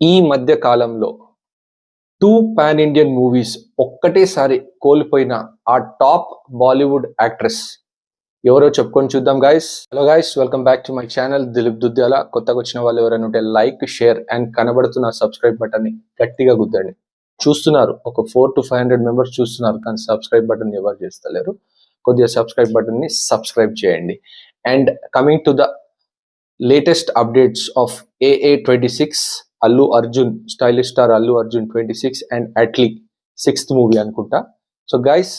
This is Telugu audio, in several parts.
ఈ మధ్య కాలంలో 2 పాన్ ఇండియన్ మూవీస్ ఒక్కటేసారి కోల్పోయిన ఆ టాప్ బాలీవుడ్ యాక్ట్రెస్ ఎవరో చెప్పుకొని చూద్దాం guys. Hello guys, welcome back to my channel Dilip Dudyala. కొత్తగా వచ్చిన వాళ్ళు ఎవరైనా ఉంటే లైక్, షేర్ అండ్ కనబడుతున్న సబ్స్క్రైబ్ బటన్ని గట్టిగా గుద్దండి. చూస్తున్నారు, ఒక 400 to 500 మెంబర్స్ చూస్తున్నారు, కానీ సబ్స్క్రైబ్ బటన్ ఎవరు చేస్తలేరు. కొద్దిగా సబ్స్క్రైబ్ బటన్ని సబ్స్క్రైబ్ చేయండి. And coming to the latest updates of AA26, Allu Arjun, stylish star Allu Arjun 26 and Atlee 6th movie అనుకుంటా. సో గైస్,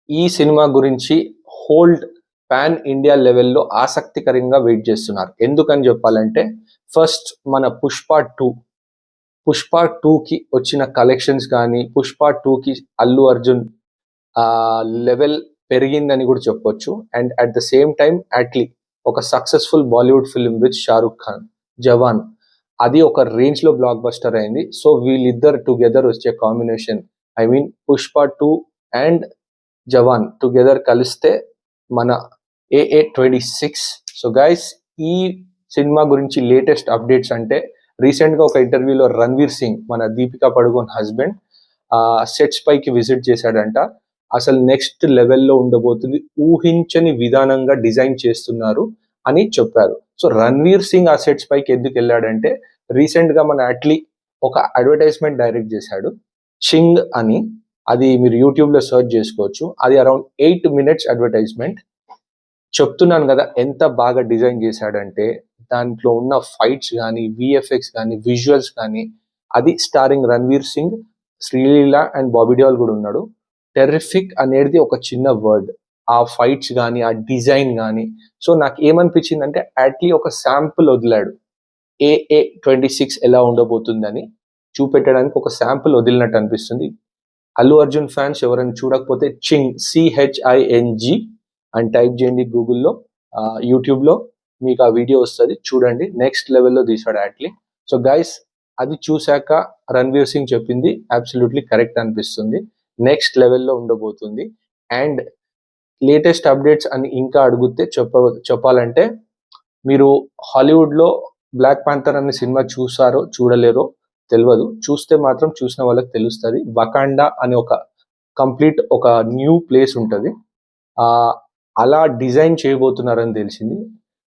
ఈ సినిమా గురించి హోల్డ్ పాన్ ఇండియా లెవెల్లో ఆసక్తికరంగా వెయిట్ చేస్తున్నారు. ఎందుకని చెప్పాలంటే, ఫస్ట్ మన పుష్ప టూకి వచ్చిన కలెక్షన్స్ కానీ, పుష్ప టూకి అల్లు అర్జున్ లెవెల్ పెరిగిందని కూడా చెప్పొచ్చు. And at the same time Atlee ఒక successful Bollywood film with Shahrukh Khan, Jawan, అది ఒక రేంజ్ లో బ్లాక్ బస్టర్ అయింది. సో వీళ్ళిద్దరు టుగెదర్ వచ్చే combination, I mean Pushpa 2 and Jawan together కలిస్తే మన AA26. సో గైస్, ఈ సినిమా గురించి లేటెస్ట్ అప్డేట్స్ అంటే, రీసెంట్ గా ఒక ఇంటర్వ్యూలో రణ్వీర్ సింగ్, మన దీపికా పడుకోన్ హస్బెండ్, సెట్స్ పైకి విజిట్ చేశాడంట. అసలు నెక్స్ట్ లెవెల్లో ఉండబోతుంది, ఊహించని విధానంగా డిజైన్ చేస్తున్నారు అని చెప్పారు. సో రణ్వీర్ సింగ్ ఆ సెట్స్ పైకి ఎందుకు వెళ్ళాడంటే, రీసెంట్ గా మన అట్లీ ఒక అడ్వర్టైజ్మెంట్ డైరెక్ట్ చేశాడు, చింగ్ అని. అది మీరు యూట్యూబ్ లో సెర్చ్ చేసుకోవచ్చు. అది అరౌండ్ 8 minutes అడ్వర్టైజ్మెంట్. చెప్తున్నాను కదా ఎంత బాగా డిజైన్ చేశాడంటే, దాంట్లో ఉన్న ఫైట్స్ కానీ, విఎఫ్ఎక్స్ కానీ, విజువల్స్ కానీ, అది స్టారింగ్ రణ్వీర్ సింగ్, శ్రీలీల అండ్ బాబీ డియోల్ కూడా ఉన్నాడు. టెర్రిఫిక్ అనేది ఒక చిన్న వర్డ్. ఆ ఫైట్స్ కానీ, ఆ డిజైన్ కానీ. సో నాకు ఏమనిపించింది అంటే, అట్లీ ఒక శాంపుల్ వదిలాడు, AA26 ఎలా ఉండబోతుందని చూపెట్టడానికి ఒక శాంపుల్ వదిలినట్టు అనిపిస్తుంది. అల్లు అర్జున్ ఫ్యాన్స్ ఎవరైనా చూడకపోతే చింగ్, CHING అని టైప్ చేయండి గూగుల్లో, యూట్యూబ్లో మీకు ఆ వీడియో వస్తుంది, చూడండి. నెక్స్ట్ లెవెల్లో తీసాడు అట్లీ. సో గైస్, అది చూశాక రణ్వీర్ సింగ్ చెప్పింది అబ్సల్యూట్లీ కరెక్ట్ అనిపిస్తుంది. నెక్స్ట్ లెవెల్లో ఉండబోతుంది. అండ్ లేటెస్ట్ అప్డేట్స్ అని ఇంకా అడిగితే చెప్పాలంటే, మీరు హాలీవుడ్లో బ్లాక్ పాంథర్ అనే సినిమా చూసారో చూడలేరో తెలియదు, చూస్తే మాత్రం చూసిన వాళ్ళకి తెలుస్తుంది. వకాండా అనే ఒక కంప్లీట్ ఒక న్యూ ప్లేస్ ఉంటుంది, అలా డిజైన్ చేయబోతున్నారని తెలిసింది.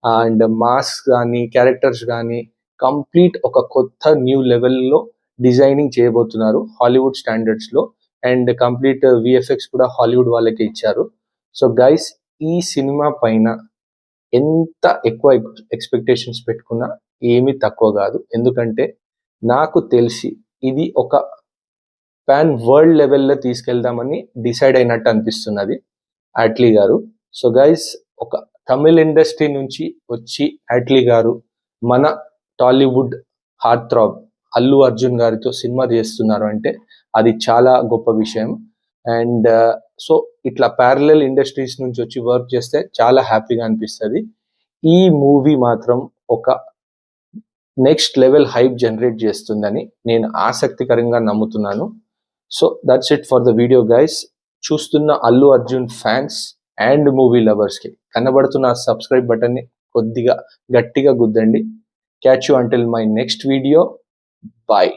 అండ్ మాస్క్ కానీ, క్యారెక్టర్స్ కానీ కంప్లీట్ ఒక కొత్త న్యూ లెవెల్లో డిజైనింగ్ చేయబోతున్నారు హాలీవుడ్ స్టాండర్డ్స్లో. అండ్ కంప్లీట్ విఎఫ్ఎక్స్ కూడా హాలీవుడ్ వాళ్ళకి ఇచ్చారు. సో గైస్, ఈ సినిమా పైన ఎంత ఎక్కువ ఎక్స్పెక్టేషన్స్ పెట్టుకున్నా ఏమీ తక్కువ కాదు. ఎందుకంటే నాకు తెలిసి ఇది ఒక పాన్ వరల్డ్ లెవెల్లో తీసుకెళ్దామని డిసైడ్ అయినట్టు అనిపిస్తున్నది అట్లీ గారు. సో గైస్, ఒక తమిళ్ ఇండస్ట్రీ నుంచి వచ్చి అట్లీ గారు మన టాలీవుడ్ హార్ట్ థ్రాబ్ అల్లు అర్జున్ గారితో సినిమా చేస్తున్నారు అంటే అది చాలా గొప్ప విషయం. అండ్ సో ఇట్లా ప్యారలల్ ఇండస్ట్రీస్ నుంచి వచ్చి వర్క్ చేస్తే చాలా హ్యాపీగా అనిపిస్తుంది. ఈ మూవీ మాత్రం ఒక నెక్స్ట్ లెవెల్ హైప్ జనరేట్ చేస్తుందని నేను ఆసక్తికరంగా నమ్ముతున్నాను. So that's it for the video guys. చూస్తున్న Allu Arjun fans and movie లవర్స్కి కనబడుతున్న సబ్స్క్రైబ్ బటన్ని కొద్దిగా గట్టిగా గుద్దండి. Catch you until my next video. Bye.